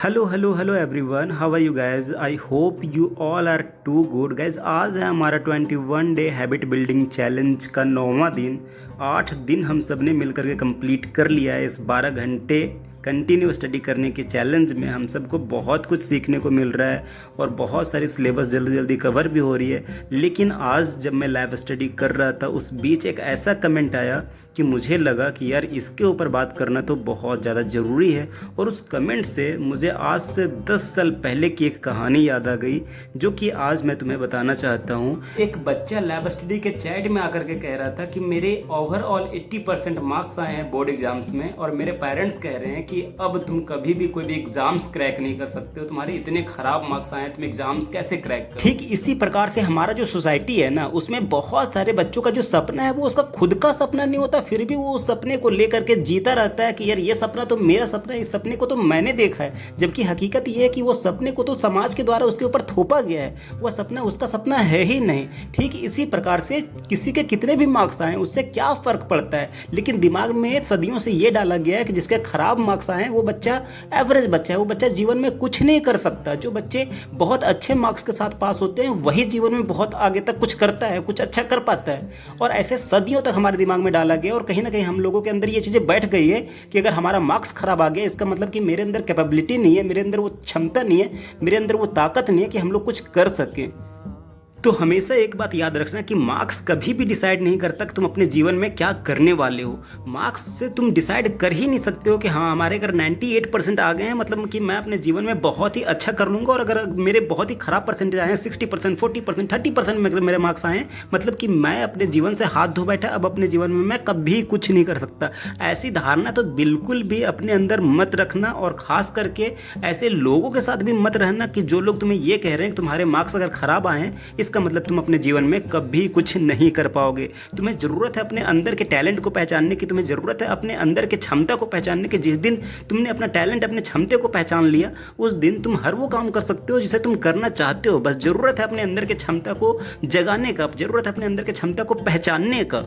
Hello everyone, how are you guys? I hope you all are too good guys. आज है हमारा 21 day habit building challenge का 9वां दिन। 8 दिन हम सब ने मिलकर के कंप्लीट कर लिया है। इस 12 घंटे कंटिन्यू स्टडी करने के चैलेंज में हम सबको बहुत कुछ सीखने को मिल रहा है और बहुत सारी सिलेबस जल्दी जल्दी कवर भी हो रही है। लेकिन आज जब मैं लाइव स्टडी कर रहा था उस बीच एक ऐसा कमेंट आया कि मुझे लगा कि यार इसके ऊपर बात करना तो बहुत ज़्यादा ज़रूरी है। और उस कमेंट से मुझे आज से 10 साल पहले की एक कहानी याद आ गई जो कि आज मैं तुम्हें बताना चाहता हूँ। एक बच्चा लाइव स्टडी के चैट में आकर के कह रहा था कि मेरे ओवरऑल 80% मार्क्स आए हैं बोर्ड एग्जाम्स में और मेरे पेरेंट्स कह रहे हैं कि अब तुम कभी भी कोई भी एग्जाम्स क्रैक नहीं कर सकते हो, तुम्हारे इतने खराब मार्क्स आए, तुम एग्जाम्स कैसे क्रैक करो। ठीक इसी प्रकार से हमारा जो सोसाइटी है ना, उसमें बहुत सारे बच्चों का जो सपना है वो उसका खुद का सपना नहीं होता, फिर भी वो उस सपने को लेकर के जीता रहता है कि यार ये सपना तो मेरा सपना है, इस सपने को तो मैंने देखा है। जबकि हकीकत ये है कि वो सपने को तो समाज के द्वारा उसके ऊपर थोपा गया है, वह सपना उसका सपना है ही नहीं। ठीक इसी प्रकार से किसी के कितने भी मार्क्स आए उससे क्या फर्क पड़ता है, लेकिन दिमाग में सदियों से ये डाला गया है कि जिसके खराब मार्क्स आए वो बच्चा एवरेज बच्चा है, वो बच्चा जीवन में कुछ नहीं कर सकता। जो बच्चे बहुत अच्छे मार्क्स के साथ पास होते हैं वही जीवन में बहुत आगे तक कुछ करता है, कुछ अच्छा कर पाता है। और ऐसे सदियों तक हमारे दिमाग में डाला गया और कहीं ना कहीं हम लोगों के अंदर ये चीज़ें बैठ गई है कि अगर हमारा मार्क्स खराब आ गया इसका मतलब कि मेरे अंदर कैपेबिलिटी नहीं है, मेरे अंदर वो क्षमता नहीं है, मेरे अंदर वो ताकत नहीं है कि हम लोग कुछ कर सकें। तो हमेशा एक बात याद रखना कि मार्क्स कभी भी डिसाइड नहीं करता कि तुम अपने जीवन में क्या करने वाले हो। मार्क्स से तुम डिसाइड कर ही नहीं सकते हो कि हाँ हमारे अगर 98% आ गए हैं मतलब कि मैं अपने जीवन में बहुत ही अच्छा कर लूँगा, और अगर मेरे बहुत ही ख़राब परसेंटेज आए हैं 60%, 40%, 30% में अगर मेरे मार्क्स आए हैं मतलब कि मैं अपने जीवन से हाथ धो बैठा, अब अपने जीवन में मैं कभी कुछ नहीं कर सकता। ऐसी धारणा तो बिल्कुल भी अपने अंदर मत रखना, और ख़ास करके ऐसे लोगों के साथ भी मत रहना कि जो लोग तुम्हें ये कह रहे हैं कि तुम्हारे मार्क्स अगर ख़राब आए हैं इसका मतलब तुम अपने जीवन में कभी कुछ नहीं कर पाओगे। तुम्हें ज़रूरत है अपने अंदर के टैलेंट को पहचानने की, तुम्हें ज़रूरत है अपने अंदर के क्षमता को पहचानने की। जिस दिन तुमने अपना टैलेंट, अपने क्षमता को पहचान लिया उस दिन तुम हर वो काम कर सकते हो जिसे तुम करना चाहते हो। बस ज़रूरत है अपने अंदर के क्षमता को जगाने का, ज़रूरत है अपने अंदर के क्षमता को पहचानने का।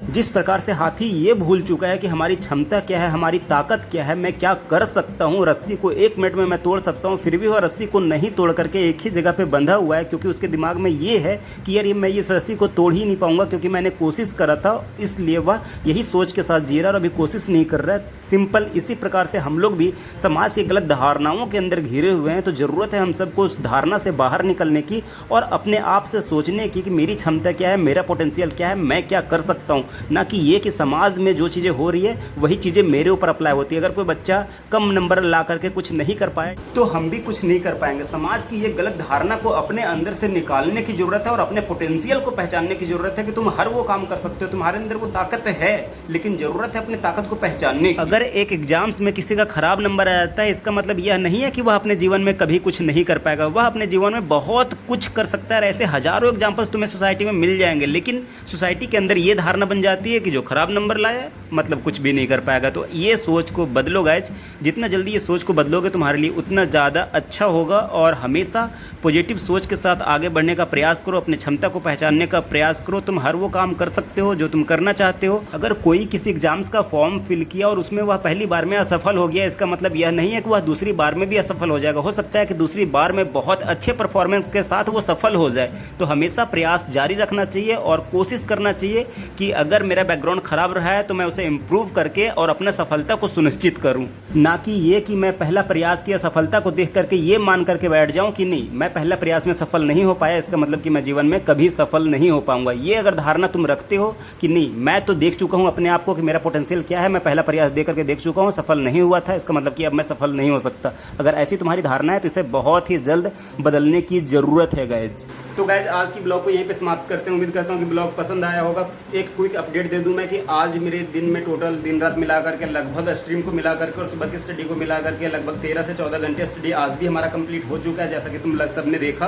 जिस प्रकार से हाथी ये भूल चुका है कि हमारी क्षमता क्या है, हमारी ताकत क्या है, मैं क्या कर सकता हूँ, रस्सी को 1 मिनट में मैं तोड़ सकता हूँ, फिर भी वह रस्सी को नहीं तोड़ करके एक ही जगह पे बंधा हुआ है क्योंकि उसके दिमाग में ये है कि यार मैं इस रस्सी को तोड़ ही नहीं पाऊंगा क्योंकि मैंने कोशिश करा था, इसलिए वह यही सोच के साथ जी रहा है और अभी कोशिश नहीं कर रहा है। सिंपल इसी प्रकार से हम लोग भी समाज की गलत धारणाओं के अंदर घिरे हुए हैं। तो ज़रूरत है हम सबको उस धारणा से बाहर निकलने की और अपने आप से सोचने की कि मेरी क्षमता क्या है, मेरा पोटेंशियल क्या है, मैं क्या कर सकता हूँ। ना कि ये कि समाज में जो चीज़ें हो रही है वही चीज़ें मेरे ऊपर अप्लाई होती है। अगर कोई बच्चा कम नंबर ला करके कुछ नहीं कर पाए तो हम भी कुछ नहीं कर पाएंगे। समाज की ये गलत धारणा को अपने अंदर से निकालने की ज़रूरत है और अपने पोटेंशियल को पहचानने की ज़रूरत है कि तुम हर वो काम कर सकते हो, तुम्हारे अंदर वो ताकत है, लेकिन ज़रूरत है अपनी ताकत को पहचानने की। अगर एक एग्जाम्स में किसी का खराब नंबर आ जाता है इसका मतलब यह नहीं है कि वह अपने जीवन में कभी कुछ नहीं कर पाएगा, वह अपने जीवन में बहुत कुछ कर सकता है। ऐसे हजारों एग्जाम्पल्स तुम्हें सोसाइटी में मिल जाएंगे, लेकिन सोसाइटी के अंदर ये धारणा बन जाती है कि जो खराब नंबर लाया मतलब कुछ भी नहीं कर पाएगा। तो ये सोच को बदलो गाइज, जितना जल्दी ये सोच को बदलोगे तुम्हारे लिए उतना ज़्यादा अच्छा होगा। और हमेशा पॉजिटिव सोच के साथ आगे बढ़ने का प्रयास करो, अपनी क्षमता को पहचानने का प्रयास करो। तुम हर वो काम कर सकते हो जो तुम करना चाहते हो। अगर कोई किसी एग्जाम्स का फॉर्म फिल किया और उसमें वह पहली बार में असफल हो गया इसका मतलब यह नहीं है कि वह दूसरी बार में भी असफल हो जाएगा। हो सकता है कि दूसरी बार में बहुत अच्छे परफॉर्मेंस के साथ वो सफल हो जाए। तो हमेशा प्रयास जारी रखना चाहिए और कोशिश करना चाहिए कि अगर मेरा बैकग्राउंड खराब रहा है तो मैं उसे इम्प्रूव करके और अपना सफलता को सुनिश्चित करूं। ना कि ये कि मैं पहला प्रयास किया सफलता को देख करके ये मान करके बैठ जाऊं कि नहीं मैं पहला प्रयास में सफल नहीं हो पाया इसका मतलब कि मैं जीवन में कभी सफल नहीं हो पाऊंगा। ये अगर धारणा तुम रखते हो कि नहीं मैं तो देख चुका हूं अपने आप को कि मेरा पोटेंशियल क्या है, मैं पहला प्रयास दे करके देख चुका हूँ, सफल नहीं हुआ था, इसका मतलब कि अब मैं सफल नहीं हो सकता। अगर ऐसी तुम्हारी धारणा है तो इसे बहुत ही जल्द बदलने की ज़रूरत है गाइज। तो गाइज आज की ब्लॉग को यहीं पर समाप्त करते हैं। उम्मीद करता हूँ कि ब्लॉग पसंद आया होगा। एक क्विक अपडेट दे दूँ मैं कि आज मेरे दिन में टोटल दिन रात मिला करके लगभग स्ट्रीम को मिला करके और सुबह की स्टडी को मिला करके लगभग 13 से 14 घंटे स्टडी आज भी हमारा कंप्लीट हो चुका है। जैसा कि तुम सब ने देखा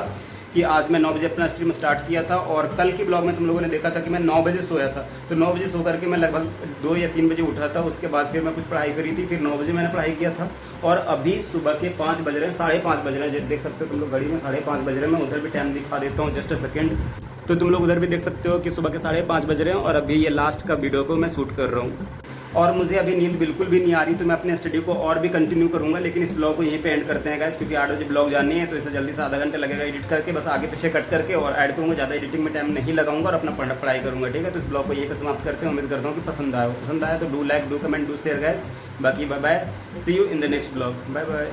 कि आज मैं 9 बजे अपना स्ट्रीम स्टार्ट किया था और कल की ब्लॉग में तुम लोगों ने देखा था कि मैं 9 बजे सोया था। तो 9 बजे सो करके मैं लगभग 2 या 3 बजे उठा था। उसके बाद फिर मैं कुछ पढ़ाई करी थी, फिर 9 बजे मैंने पढ़ाई किया था और अभी सुबह के 5 बज रहे हैं, 5:30 बज रहे हैं। देख सकते हो तुम लोग घड़ी में 5:30 बज रहे हैं। मैं उधर भी टाइम दिखा देता हूँ, जस्ट अ सेकेंड। तो तुम लोग उधर भी देख सकते हो कि सुबह के 5:30 बज रहे हैं और अभी ये लास्ट का वीडियो को मैं शूट कर रहा हूँ। और मुझे अभी नींद बिल्कुल भी नहीं आ रही, तो मैं अपने स्टडी को और भी कंटिन्यू करूँगा, लेकिन इस ब्लॉग को यहीं पे एंड करते हैं गाइस, क्योंकि 8 बजे ब्लॉग जानी है, तो इसे जल्दी से आधा घंटा लगेगा एडिट करके, बस आगे पीछे कट करके और ऐड करूँगा, ज़्यादा एडिटिंग में टाइम नहीं लगाऊंगा और अपना पढ़ाई करूँगा, ठीक है। तो इस ब्लॉग को यहीं पर समाप्त करते हैं। उम्मीद करता हूँ कि पसंद आया तो do like, do comment, do share guys. बाकी bye bye, see you in the next blog, bye bye.